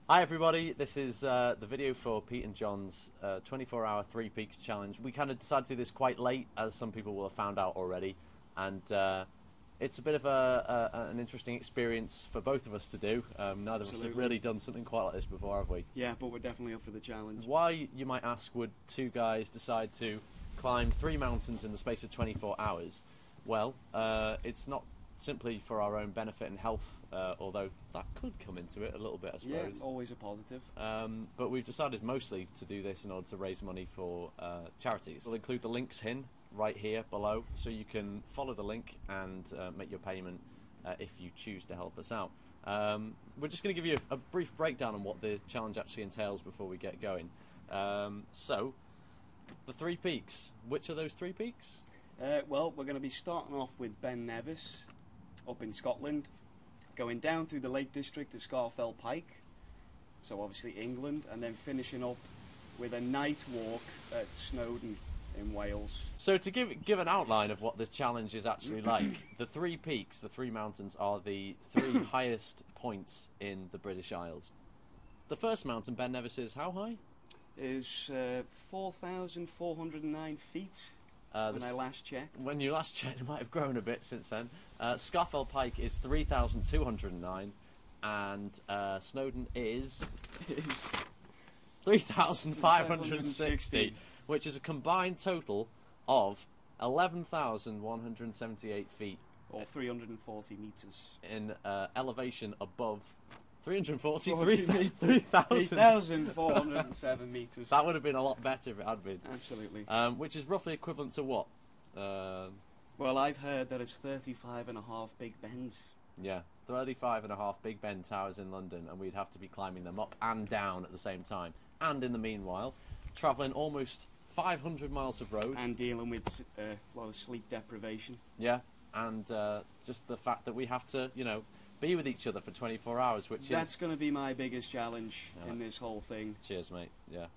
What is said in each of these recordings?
Hi everybody, this is the video for Pete and John's 24-hour Three Peaks Challenge. We kind of decided to do this quite late, as some people will have found out already, and it's a bit of an interesting experience for both of us to do. Neither of us have really done something quite like this before, have we? Yeah, but we're definitely up for the challenge. Why, you might ask, would two guys decide to climb 3 mountains in the space of 24 hours? Well, it's not simply for our own benefit and health, although that could come into it a little bit, I suppose. Yeah, always a positive. But we've decided mostly to do this in order to raise money for charities. We'll include the links right here below, so you can follow the link and make your payment if you choose to help us out. We're just going to give you a brief breakdown on what the challenge actually entails before we get going. So, the Three Peaks. Which are those three peaks? Well, we're going to be starting off with Ben Nevis, up in Scotland, going down through the Lake District to Scafell Pike, so obviously England, and then finishing up with a night walk at Snowdon in Wales. So to give an outline of what this challenge is actually like, the three peaks, the three mountains, are the three highest points in the British Isles. The first mountain, Ben Nevis, is how high? Is 4,409 feet. When I last checked. When you last checked, it might have grown a bit since then. Scafell Pike is 3,209, and Snowdon is 3,560, which is a combined total of 11,178 feet. Or 340 metres. In elevation above 3,407 metres. That would have been a lot better if it had been. Absolutely. Which is roughly equivalent to what? Well, I've heard that it's 35 and a half Big Bens. Yeah, 35 and a half Big Ben towers in London, and we'd have to be climbing them up and down at the same time. And in the meanwhile, travelling almost 500 miles of road. And dealing with a lot of sleep deprivation. Yeah, and just the fact that we have to, be with each other for 24 hours, which That's going to be my biggest challenge in this whole thing. Cheers, mate. Yeah.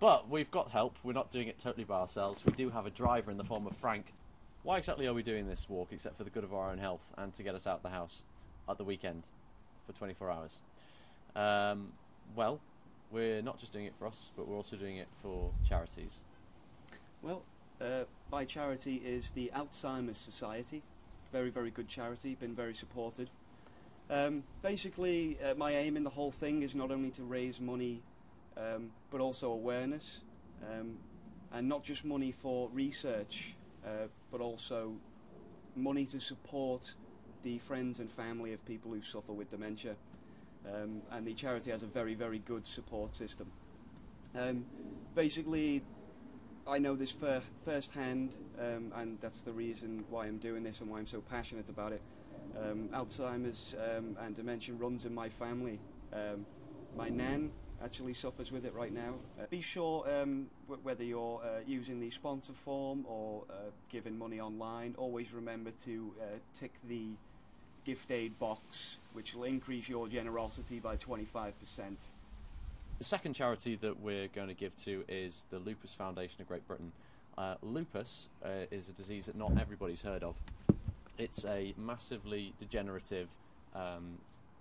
But we've got help. We're not doing it totally by ourselves. We do have a driver in the form of Frank. Why exactly are we doing this walk, except for the good of our own health and to get us out of the house at the weekend for 24 hours? Well, we're not just doing it for us, but we're also doing it for charities. Well, my charity is the Alzheimer's Society. Very, very good charity. Been very supported. Basically, my aim in the whole thing is not only to raise money, but also awareness, and not just money for research, but also money to support the friends and family of people who suffer with dementia. And the charity has a very, very good support system. Basically, I know this firsthand, and that's the reason why I'm doing this and why I'm so passionate about it. Alzheimer's and dementia runs in my family. My nan actually suffers with it right now. Be sure, whether you're using the sponsor form or giving money online, always remember to tick the gift aid box, which will increase your generosity by 25%. The second charity that we're going to give to is the Lupus Foundation of Great Britain. Lupus is a disease that not everybody's heard of. It's a massively degenerative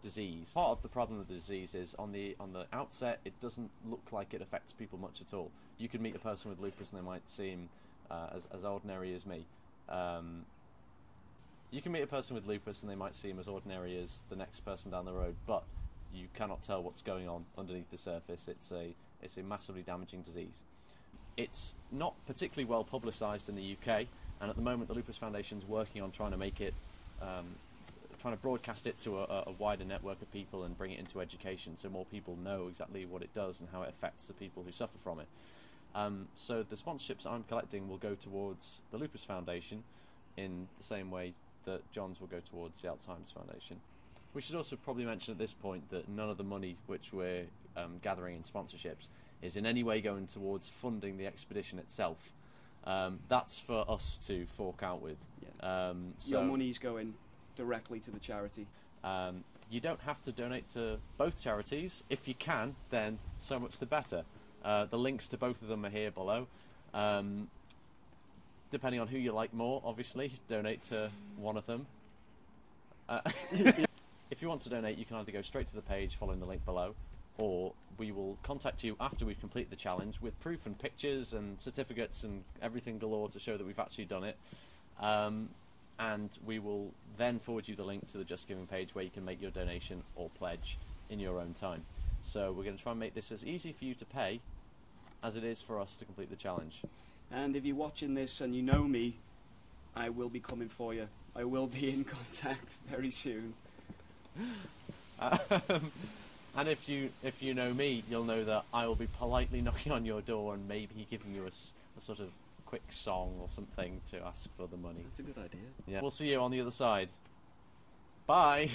disease. Part of the problem with the disease is on the outset, it doesn't look like it affects people much at all. You could meet a person with lupus and they might seem as ordinary as me. You can meet a person with lupus and they might seem as ordinary as the next person down the road, but you cannot tell what's going on underneath the surface. It's a massively damaging disease. It's not particularly well publicised in the UK. And at the moment, the Lupus Foundation's working on trying to make it, trying to broadcast it to a wider network of people and bring it into education, so more people know exactly what it does and how it affects the people who suffer from it. So the sponsorships I'm collecting will go towards the Lupus Foundation in the same way that John's will go towards the Alzheimer's Foundation. We should also probably mention at this point that none of the money which we're gathering in sponsorships is in any way going towards funding the expedition itself. That's for us to fork out with. Yeah. So your money's going directly to the charity. You don't have to donate to both charities. If you can, then so much the better. The links to both of them are here below. Depending on who you like more, obviously, donate to one of them. If you want to donate, you can either go straight to the page following the link below, or we will contact you after we've completed the challenge with proof and pictures and certificates and everything galore to show that we've actually done it. And we will then forward you the link to the Just Giving page where you can make your donation or pledge in your own time. So we're going to try and make this as easy for you to pay as it is for us to complete the challenge. And if you're watching this and you know me, I will be coming for you. I will be in contact very soon. And if you know me, you'll know that I will be politely knocking on your door and maybe giving you a sort of quick song or something to ask for the money. That's a good idea. Yeah. We'll see you on the other side. Bye.